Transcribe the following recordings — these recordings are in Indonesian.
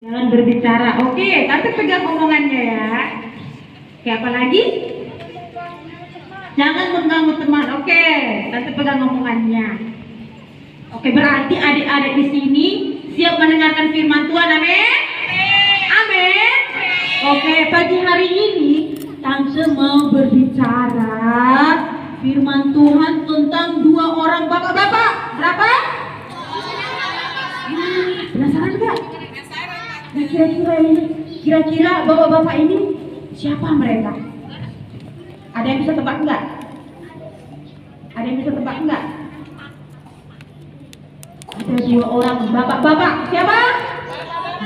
Jangan berbicara. Oke, tante pegang omongannya ya. Oke, apa lagi? Jangan mengganggu teman. Oke, tante pegang omongannya. Oke, berarti adik-adik di sini siap mendengarkan firman Tuhan. Amin. Amin. Oke, pagi hari ini tante mau berbicara firman Tuhan tentang dua orang bapak-bapak. Berapa? Penasaran nggak? Kira-kira bapak-bapak ini siapa mereka? Ada yang bisa tebak enggak? Ada yang bisa tebak enggak? Ada dua orang bapak-bapak. Siapa?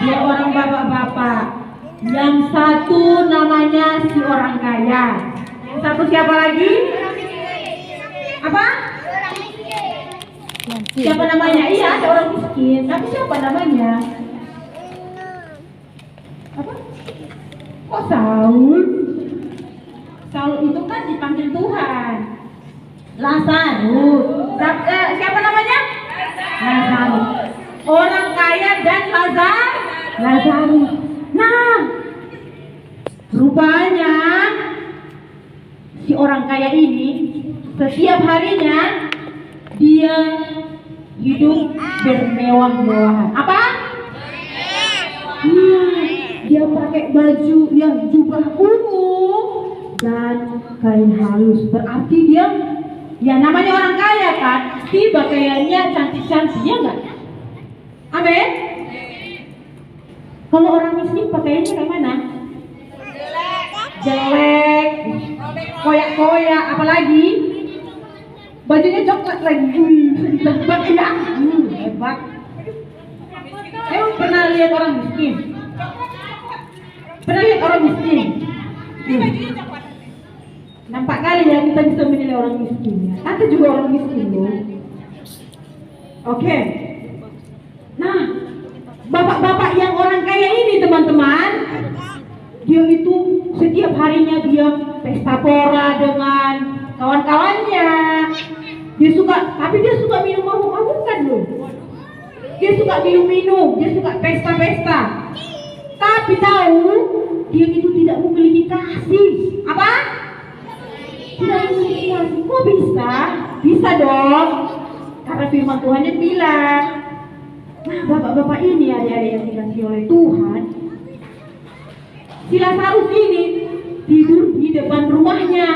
Dua orang bapak-bapak. Yang satu namanya si orang kaya. Yang satu siapa lagi? Apa? Siapa namanya? Iya, ada orang miskin. Tapi siapa namanya? Apa? Kok Saul? Saul itu kan dipanggil Tuhan. Lazarus. Siapa namanya? Lazarus. Orang kaya dan Lazarus. Nah, rupanya si orang kaya ini setiap harinya dia hidup bermewah-mewahan. Apa? Dia pakai baju yang jubah ungu dan kain halus. Berarti dia, ya namanya orang kaya kan, pasti pakaiannya cantik-cantik, ya enggak? Amin. Kalau orang miskin pakaiannya kayak mana? Jelek, koyak-koyak, apalagi bajunya coklat lagi. Hebat ya? Hebat. Pernah lihat orang miskin? Pernah lihat orang miskin? Nampak kali ya kita bisa menilai orang miskin ya. Tante juga orang miskin loh. Oke. Nah, bapak-bapak yang orang kaya ini teman-teman, dia itu setiap harinya dia pesta pora dengan kawan-kawannya. Tapi dia suka minum mabuk-mabukan loh. Dia suka minum-minum, dia suka pesta-pesta. Tapi tahu dia itu tidak memiliki kasih. Apa? Tidak memiliki kasih. Kok bisa? Bisa dong. Karena firman Tuhan yang bilang. Nah, bapak-bapak ini adik-adik yang dikasih oleh Tuhan, si Lazarus ini tidur di depan rumahnya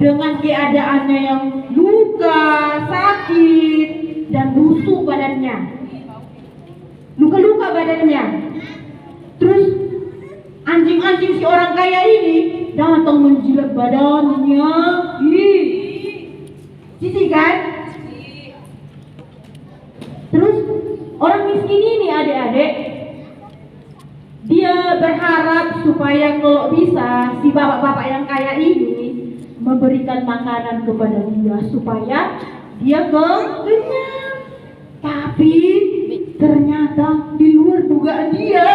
dengan keadaannya yang luka, sakit, dan busuk badannya. Luka-luka badannya. Terus anjing-anjing si orang kaya ini datang menjilat badannya. Cici kan? Terus orang miskin ini adik-adik, dia berharap supaya kalau bisa si bapak-bapak yang kaya ini memberikan makanan kepada dia supaya dia kenyang. Tapi ternyata di luar dugaan dia,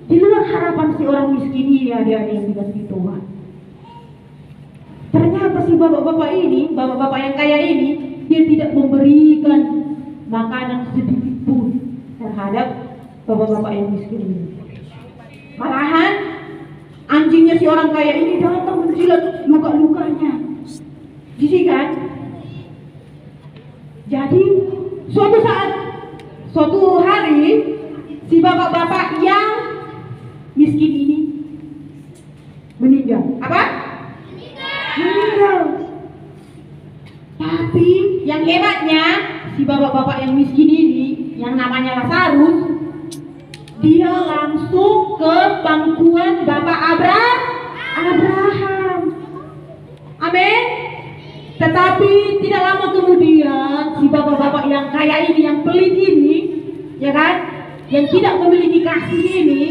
di luar harapan si orang miskin ini adik-adik yang dikasih Tuhan. Ternyata si bapak-bapak ini, bapak-bapak yang kaya ini, dia tidak memberikan makanan sedikit pun terhadap bapak-bapak yang miskin ini. Malahan anjingnya si orang kaya ini datang menjilat luka-lukanya. Jadi kan? Jadi suatu hari si bapak-bapak yang miskin ini meninggal. Apa? Meninggal. Tapi yang hebatnya si bapak-bapak yang miskin ini yang namanya Lazarus, dia langsung ke pangkuan Bapak Abraham. Amin. Tetapi tidak lama kemudian si bapak-bapak yang kaya ini, yang pelit ini, ya kan, yang tidak memiliki kasih ini,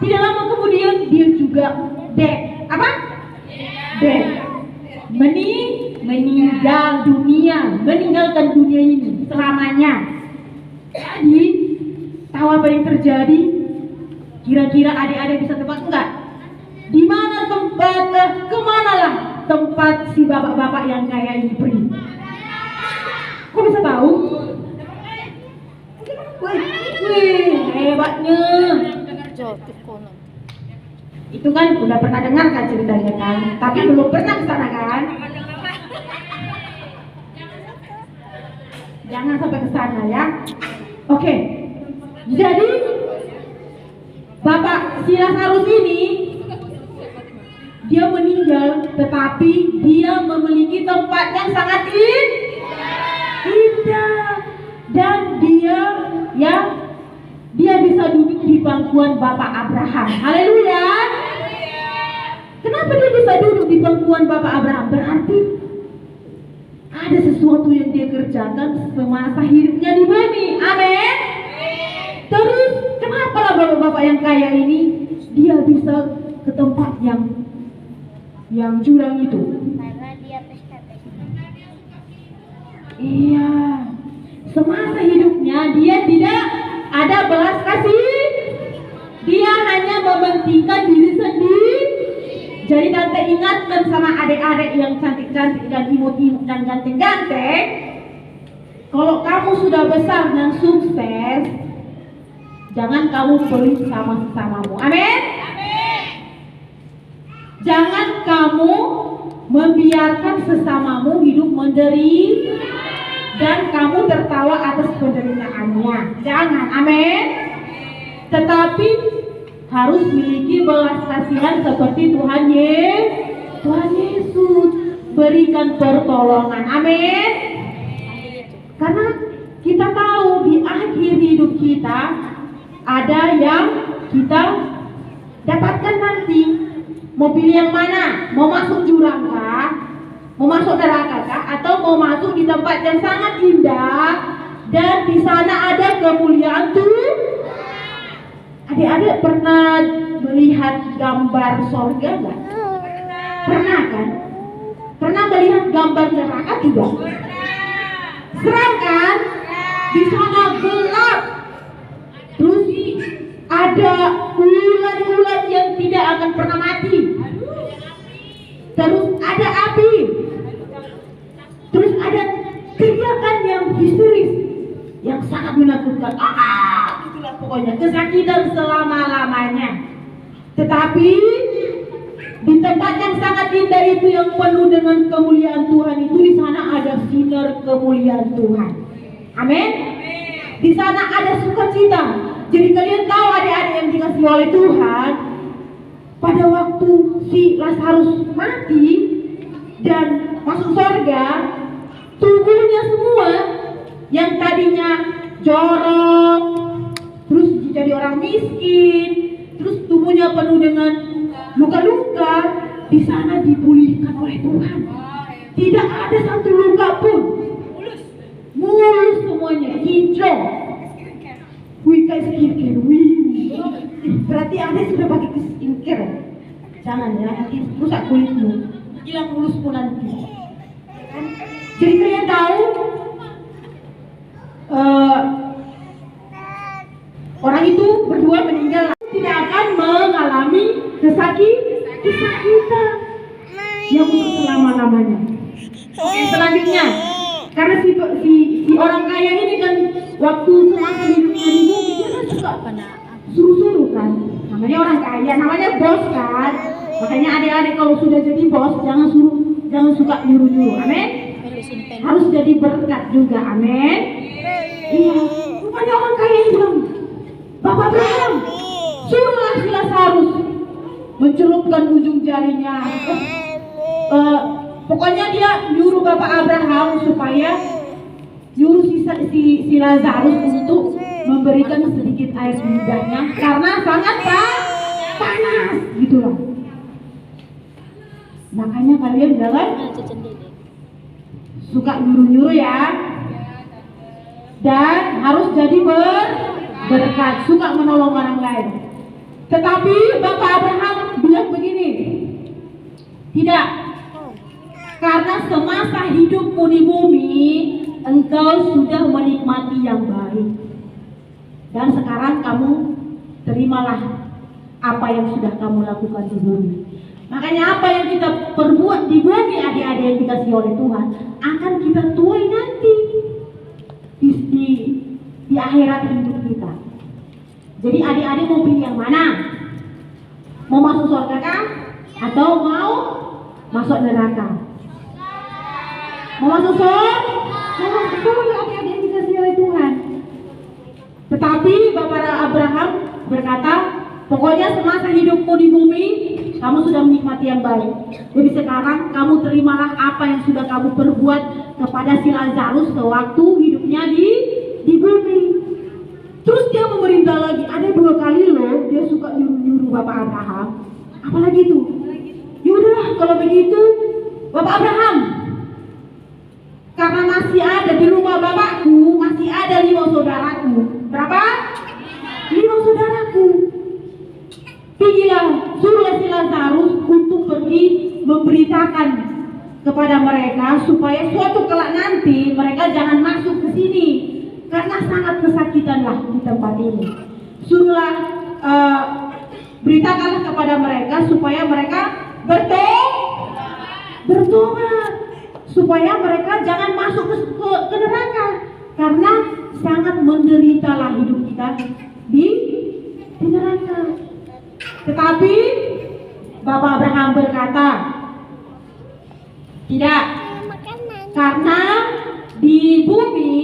tidak lama kemudian dia juga meninggalkan dunia ini selamanya. Jadi tahu apa yang terjadi? Kira-kira adik-adik bisa tebak enggak? Di mana kemanalah tempat si bapak-bapak yang kaya ini pergi? Kok bisa tahu? Wih, hebatnya. Itu kan udah pernah dengar kan ceritanya kan, tapi belum pernah ke sana kan? Jangan sampai ke sana ya. Oke. Jadi Bapak si Lazarus ini dia meninggal, tetapi dia memiliki tempat yang sangat indah, dan dia bisa duduk di bangkuan Bapak Abraham. Haleluya. Kenapa dia bisa duduk di bangkuan Bapak Abraham? Berarti ada sesuatu yang dia kerjakan semasa hidupnya di bumi. Amin. Terus kenapa lah bapak-bapak yang kaya ini dia bisa ke tempat yang jurang itu? Karena dia pesta-pesta. Iya. Semasa hidupnya dia tidak ada belas kasih. Dia hanya mementingkan diri sendiri. Jadi tante ingatkan sama adik-adik yang cantik-cantik dan imut-imut dan ganteng-ganteng, kalau kamu sudah besar dan sukses, jangan kamu pelit sama sesamamu. Amin. Jangan kamu membiarkan sesamamu hidup menderita dan kamu tertawa atas penderitaannya. Jangan. Amin. Tetapi harus memiliki belas kasihan seperti Tuhan Yesus. Berikan pertolongan. Amin. Karena kita tahu di akhir hidup kita ada yang kita dapatkan nanti. Mau pilih yang mana? Mau masuk jurang kah? Mau masuk neraka kah? Atau mau masuk di tempat yang sangat indah dan di sana ada kemuliaan Tuhan? Adik-adik pernah melihat gambar sorga nggak? Pernah kan? Pernah melihat gambar neraka juga? Seram kan? Di sana gelap. Terus ada ulat-ulat yang tidak akan pernah mati. Terus ada api. Terus ada teriakan yang histeris, yang sangat menakutkan. Itulah pokoknya kesakitan selama-lamanya. Tetapi di tempat yang sangat indah itu yang penuh dengan kemuliaan Tuhan itu, di sana ada sinar kemuliaan Tuhan. Amin. Di sana ada sukacita. Jadi kalian tahu adik-adik yang dikasihi oleh Tuhan, pada waktu si Lazarus mati dan masuk surga, tubuhnya semua yang tadinya jorok, terus jadi orang miskin, terus tubuhnya penuh dengan luka-luka, di sana dipulihkan oleh Tuhan. Tidak ada satu luka pun, mulus semuanya, hijau. Wih, kayak skincare, wih. Berarti Anda sudah pakai skincare. Jangan ya, nanti rusak kulitmu, hilang mulusmu nanti. Jadi kalian tahu, orang itu berdua meninggal, tidak akan mengalami kesakitan yang untuk selama-lamanya. Oke, selanjutnya, karena si orang kaya ini kan waktu semasa hidupnya di bumi dia kan suka suruh-suruh kan. Namanya orang kaya, namanya bos kan. Makanya adik-adik kalau sudah jadi bos jangan suka nyuruh-nyuruh. Amin. Harus jadi berkat juga. Amin. Iya. Rupanya orang kaya ini bilang, Bapak Abraham, suruhlah si Lazarus mencelupkan ujung jarinya. Pokoknya dia nyuruh Bapak Abraham supaya nyuruh si Lazarus untuk memberikan sedikit air di lidahnya karena sangat panas gitu loh. Makanya kalian jangan suka nyuruh-nyuruh ya, dan harus jadi berkat, suka menolong orang lain. Tetapi Bapak Abraham bilang begini, tidak, karena semasa hidupmu di bumi engkau sudah menikmati yang baik, dan sekarang kamu terimalah apa yang sudah kamu lakukan di bumi. Makanya apa yang kita perbuat di bumi, adik-adik yang dikasihi oleh Tuhan, akan kita tuai nanti di akhirat hidup kita. Jadi adik-adik mau pilih yang mana? Mau masuk surga kah? Atau mau masuk neraka? Mau masuk surga? Mau masuk surga adik-adik yang dikasihi oleh Tuhan. Tetapi Bapak Abraham berkata, pokoknya semasa hidupmu di bumi, kamu sudah menikmati yang baik. Jadi sekarang kamu terimalah apa yang sudah kamu perbuat kepada si Lazarus sewaktu hidupnya di bumi. Terus dia memerintah lagi, ada 2 kali loh dia suka nyuruh Bapak Abraham. Apalagi itu? Ya udahlah kalau begitu, Bapak Abraham, karena masih ada di rumah bapakku, masih ada 5 saudaraku. Berapa? 5 saudaraku. Pergilah, suruhlah si Lazarus untuk pergi memberitakan kepada mereka supaya suatu kelak nanti mereka jangan masuk ke sini karena sangat kesakitanlah di tempat ini. Suruhlah beritakanlah kepada mereka supaya mereka bertobat supaya mereka jangan masuk ke neraka karena sangat menderitalah hidup kita di neraka. Tetapi Bapak Abraham berkata, tidak, karena di bumi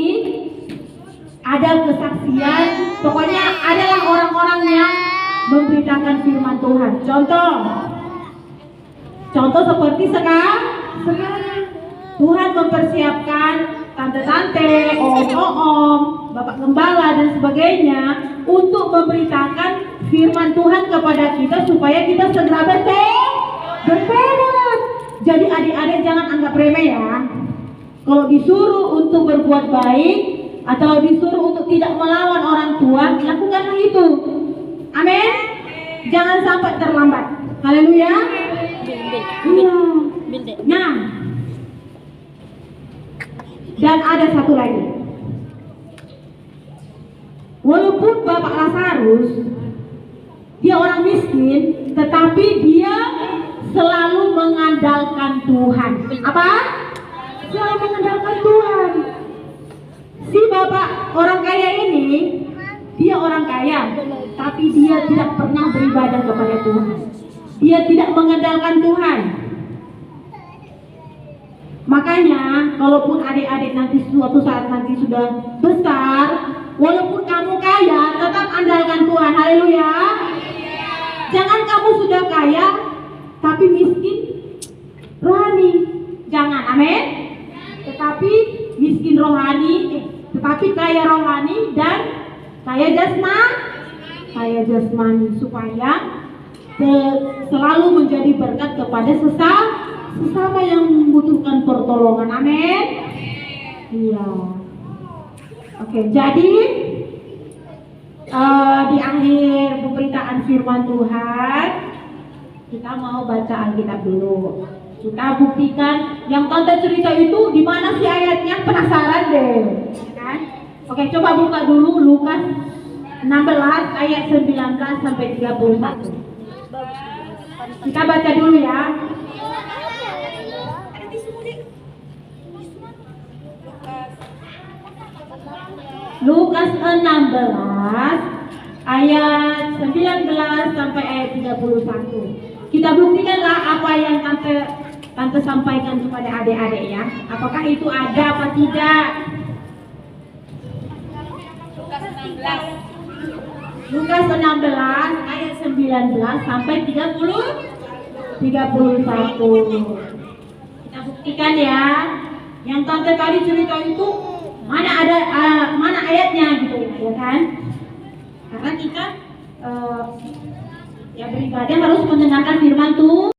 ada kesaksian, pokoknya adalah orang-orang yang memberitakan firman Tuhan. Contoh seperti sekarang Tuhan mempersiapkan tante-tante, om-om, bapak gembala dan sebagainya untuk memberitakan firman Tuhan kepada kita supaya kita segera bertobat. Jadi adik-adik jangan anggap remeh ya. Kalau disuruh untuk berbuat baik atau disuruh untuk tidak melawan orang tua, lakukanlah itu. Amin. Jangan sampai terlambat. Haleluya. Iya. Nah, dan ada satu lagi. Walaupun Bapak Lazarus dia orang miskin, tetapi dia selalu mengandalkan Tuhan. Apa? Selalu mengandalkan Tuhan. Si bapak orang kaya ini, dia orang kaya, tapi dia tidak pernah beribadah kepada Tuhan. Dia tidak mengandalkan Tuhan. Makanya, kalaupun adik-adik nanti suatu saat nanti sudah besar, walaupun kamu kaya, tetap andalkan Tuhan. Haleluya. Jangan kamu sudah kaya, tapi miskin rohani. Jangan, amin. Tetapi miskin rohani, tetapi kaya rohani dan kaya jasmani supaya selalu menjadi berkat kepada sesama yang membutuhkan pertolongan. Amin. Iya. Oke, jadi di akhir pemberitaan firman Tuhan kita mau baca Alkitab dulu. Kita buktikan yang tante cerita itu di mana sih ayatnya, penasaran deh, kan? Oke, coba buka dulu Lukas 16 ayat 19 sampai 31. Kita baca dulu ya. Lukas 16 ayat 19 sampai ayat 31. Kita buktikanlah apa yang tante sampaikan kepada adik-adik ya. Apakah itu ada apa tidak? Lukas 16 ayat 19 sampai 31. Kita buktikan ya. Yang tante tadi cerita itu mana ayatnya gitu ya kan? Karena kita ya beribadah harus mendengarkan firman Tuhan.